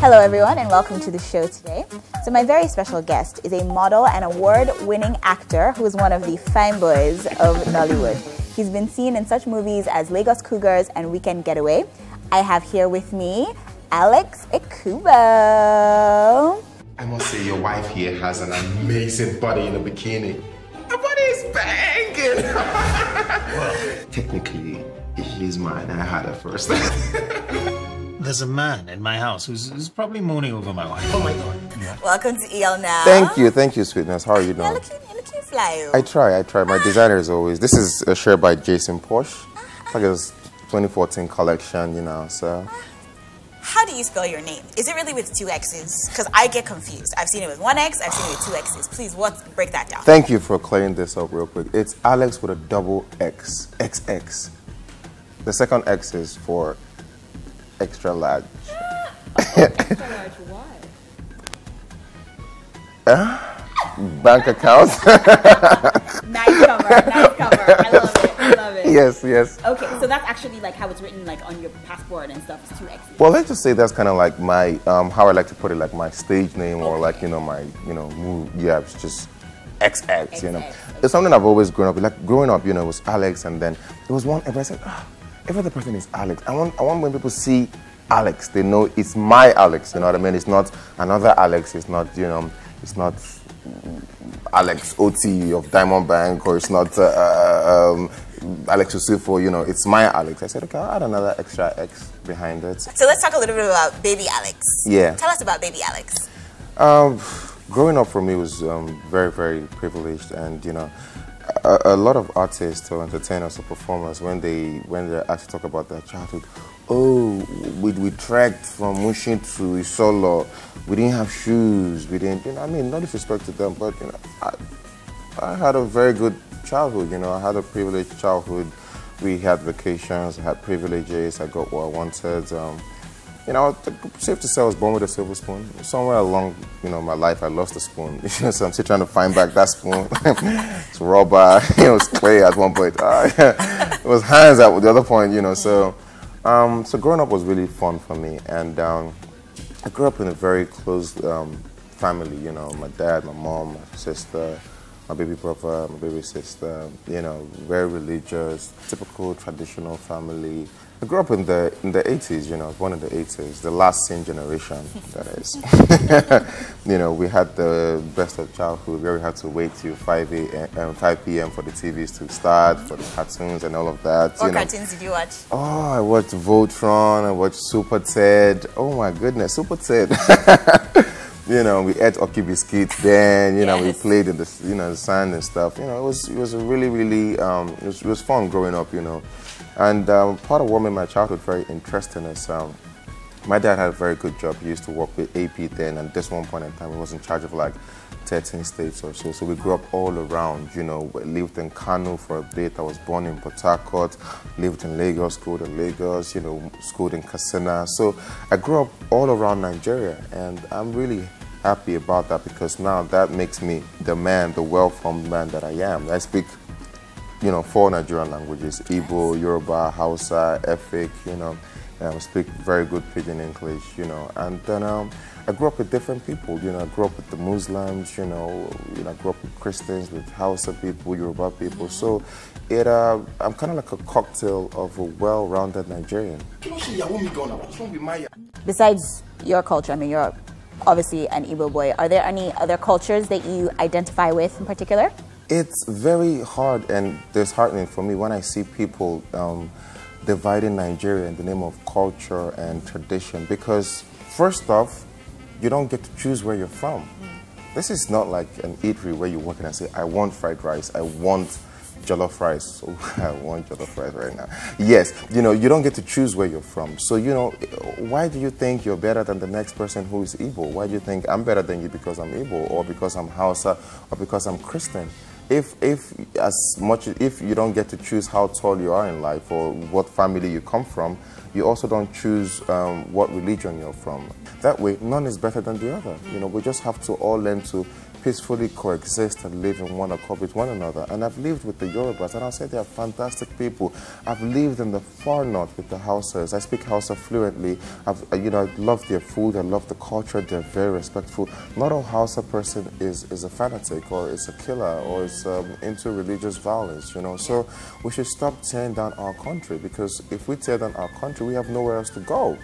Hello everyone and welcome to the show today. So my very special guest is a model and award-winning actor who is one of the fine boys of Nollywood. He's been seen in such movies as Lagos Cougars and Weekend Getaway. I have here with me Alex Ekubo. I must say your wife here has an amazing body in a bikini. Her body is banging! Well, technically, she's mine. I had her first. There's a man in my house who's probably moaning over my wife. Oh my God. Yeah. Welcome to EL now. Thank you, sweetness. How are you doing? You're looking fly. I try. My designer is always. This is a shirt by Jason Porsche. Like it's 2014 collection, you know. So. How do you spell your name? Is it really with two X's? Because I get confused. I've seen it with one X. I've seen it with two X's. Please, break that down. Thank you for clearing this up real quick. It's Alex with a double X, XX. The second X is for extra large. Extra large, why? Bank account. Nice cover. I love it. Yes. Okay, so that's actually like how it's written like on your passport and stuff. It's two X's. Well, let's just say that's kind of like my how I like to put it, like my stage name, or like my move. Yeah, it's just XX. You know, it's something I've always grown up with. Like growing up, it was Alex, and then it was one. Everybody said, every other person is Alex. I want when people see Alex, they know it's my Alex. You know what I mean? It's not another Alex. It's not it's not Alex OT of Diamond Bank, or it's not Alex Usufo. It's my Alex. I said, okay, I'll add another extra X behind it. So let's talk a little bit about baby Alex. Yeah. Tell us about baby Alex. Growing up for me was very, very privileged, and a lot of artists or entertainers or performers, when they're asked to talk about their childhood, we trekked from Mushin to Isolo, we didn't have shoes, we didn't, no disrespect to them, but I had a very good childhood. I had a privileged childhood. We had vacations, I had privileges, I got what I wanted. Safe to say I was born with a silver spoon. Somewhere along, my life, I lost the spoon. So I'm still trying to find back that spoon. It's rubber, it was clay at one point. It was hands at the other point, So growing up was really fun for me. And I grew up in a very close family, my dad, my mom, my sister, my baby brother, my baby sister, very religious, typical traditional family. I grew up in the 80s, I was born in the 80s, the last same generation, that is. We had the best of childhood, where we had to wait till 5 p.m. for the TVs to start, for the cartoons and all of that. What cartoons did you watch? Oh, I watched Voltron, I watched Super Ted. Oh my goodness, Super Ted. We ate Oki biscuits then, yes. We played in the, the sand and stuff. It was really, really, it was fun growing up, And part of what made my childhood very interesting is my dad had a very good job. He used to work with AP then, and at this one point in time, he was in charge of like 13 states or so. So we grew up all around, lived in Kano for a bit. I was born in Port Harcourt, lived in Lagos, schooled in Lagos, schooled in Katsina. So I grew up all around Nigeria, and I'm really happy about that, because now that makes me the well-formed man that I am. I speak 4 Nigerian languages: Igbo, Yoruba, Hausa, Efik, I speak very good Pidgin English, and then I grew up with different people, I grew up with the Muslims, I grew up with Christians, with Hausa people, Yoruba people, so I'm kind of like a cocktail of a well-rounded Nigerian. Besides your culture, you're obviously an Igbo boy, are there any other cultures that you identify with in particular? It's very hard and disheartening for me when I see people dividing Nigeria in the name of culture and tradition, because first off, you don't get to choose where you're from. This is not like an eatery where you walk in and say, I want fried rice, I want jollof rice. Oh, I want jollof rice right now. Yes, you don't get to choose where you're from. So, why do you think you're better than the next person who is Igbo? Why do you think I'm better than you because I'm Igbo, or because I'm Hausa, or because I'm Christian? If you don't get to choose how tall you are in life or what family you come from, you also don't choose what religion you're from. That way, none is better than the other. We just have to all learn to peacefully coexist and live in one accord with one another. And I've lived with the Yorubas, and I'll say they are fantastic people. I've lived in the far north with the Hausas. I speak Hausa fluently. I love their food. I love the culture. They're very respectful. Not all Hausa person is a fanatic or is a killer or is into religious violence, you know. So we should stop tearing down our country, because if we tear down our country, we have nowhere else to go.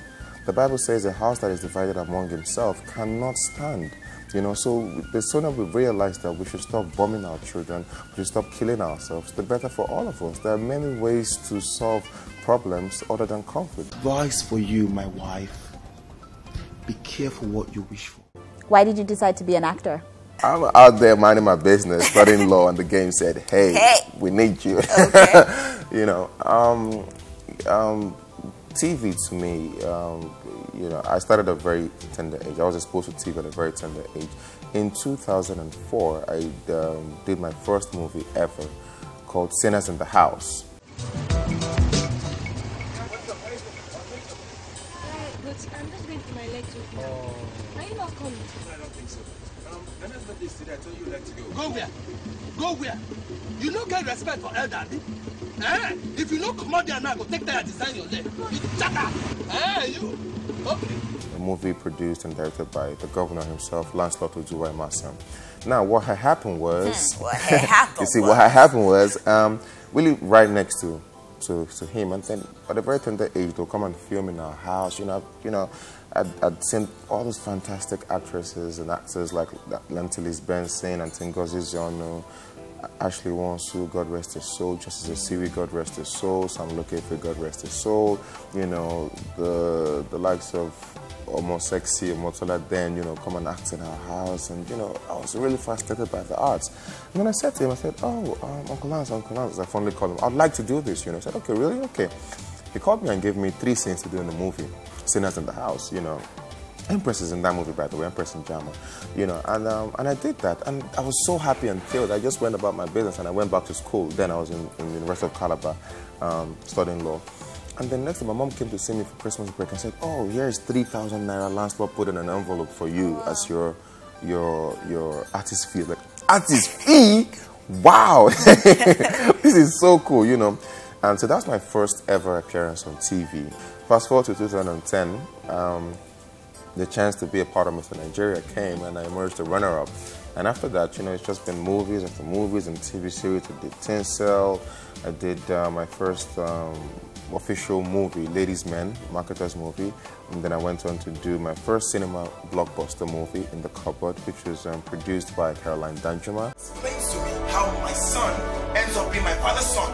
The Bible says a house that is divided among himself cannot stand. You know, so the sooner we realize that we should stop bombing our children, we should stop killing ourselves, the better for all of us. There are many ways to solve problems other than conflict. Advice for you, my wife. Be careful what you wish for. Why did you decide to be an actor? I'm out there minding my business, studying law, and the game said, hey, we need you. Okay. You know, TV to me, you know, I started at a very tender age. I was exposed to TV at a very tender age. In 2004, I did my first movie ever called Sinners in the House. I'm just going to my lecture. Are you not coming? I don't think so. Another birthday today, I told you like to go. Go where? Go where? You don't get respect for elderly. If you don't come out there now, go take that and design your leg. You chaka. You. Okay. A movie produced and directed by the governor himself, Lancelot Ojuwa-Emerson. Now, what had happened was, what had happened was, we live right next to him, and then at a very tender age, they'll come and film in our house. You know, I'd seen all those fantastic actresses and actors like Lantilis Benson and Ngozi Zionu, Ashley Wonsu, God rest his soul, Justice Asiri, God rest his soul, Sam Lokefe, God rest his soul, you know, the likes of Almost Sexy, Motola then, you know, come and act in our house, and, you know, I was really fascinated by the arts. And when I said to him, I said, oh, Uncle Lance, I fondly call him, I'd like to do this, you know. He said, okay, really? Okay. He called me and gave me 3 scenes to do in the movie, Sinners in the House, you know. Empress is in that movie, by the way, Empress in Jama, you know, and I did that, and I was so happy and thrilled. I just went about my business, and I went back to school. Then I was in the University of Calabar, studying law. And then next time, my mom came to see me for Christmas break and said, oh, here's 3,000 Naira Lancelot put in an envelope for you as your artist fee. Like, artist fee? Wow! This is so cool, you know. And so that's my first ever appearance on TV. Fast forward to 2010, the chance to be a part of Mr. Nigeria came, and I emerged a runner-up. And after that, you know, it's just been movies after movies and TV series. I did Tinsel. I did my first official movie, Ladies Men, marketer's movie. And then I went on to do my first cinema blockbuster movie, In the Cupboard, which was produced by Caroline Danjuma. Explain to me how my son ends up being my father's son.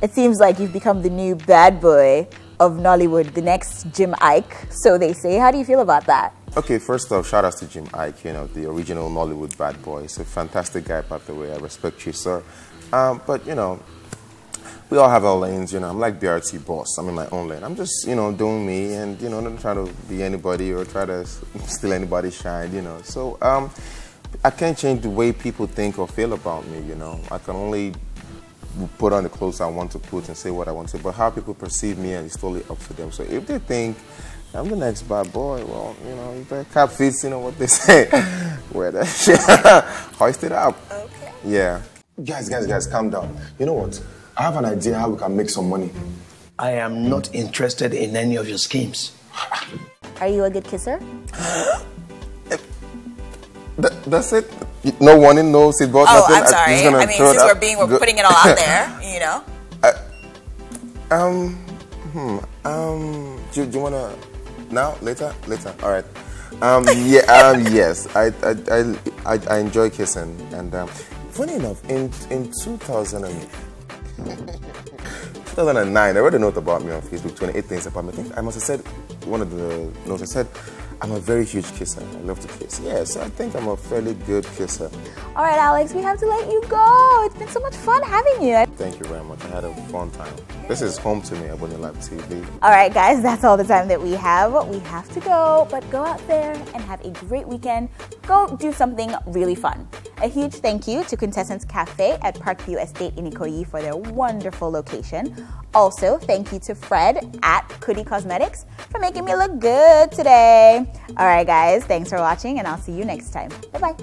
It seems like you've become the new bad boy of Nollywood, the next Jim Ike, so they say. How do you feel about that? Okay, first off, shout out to Jim Ike, you know, the original Nollywood bad boy. He's a fantastic guy, by the way. I respect you, sir. But, you know, we all have our lanes, you know. I'm like BRT boss. I'm in my own lane. I'm just, you know, doing me and, you know, not trying to be anybody or try to steal anybody's shine, you know. So, I can't change the way people think or feel about me, you know. I can only put on the clothes I want to put and say what I want to, but how people perceive me is totally up to them. So if they think I'm the next bad boy, well, you know, you better cap fits, you know what they say. Wear that shit. Hoist it up. Okay. Yeah. Guys, calm down. You know what? I have an idea how we can make some money. I am not interested in any of your schemes. Are you a good kisser? That's it? No warning, no seatbelt, oh, nothing? I'm sorry. I mean, since we're putting it all out there, you know? Do you want to, now, later? All right. Yes, I enjoy kissing. And funny enough, in 2009, I read a note about me on Facebook, 28 things about me. I think I must have said, one of the notes I said, I'm a very huge kisser. I love to kiss. Yeah, so I think I'm a fairly good kisser. All right, Alex, we have to let you go. It's been so much fun having you. Thank you very much. I had a fun time. This is home to me, Ebonylife TV. All right, guys, that's all the time that we have. We have to go, but go out there and have a great weekend. Go do something really fun. A huge thank you to Quintessence Cafe at Parkview Estate in Ikoyi for their wonderful location. Also, thank you to Fred at Kudi Cosmetics for making me look good today. All right, guys, thanks for watching, and I'll see you next time. Bye-bye.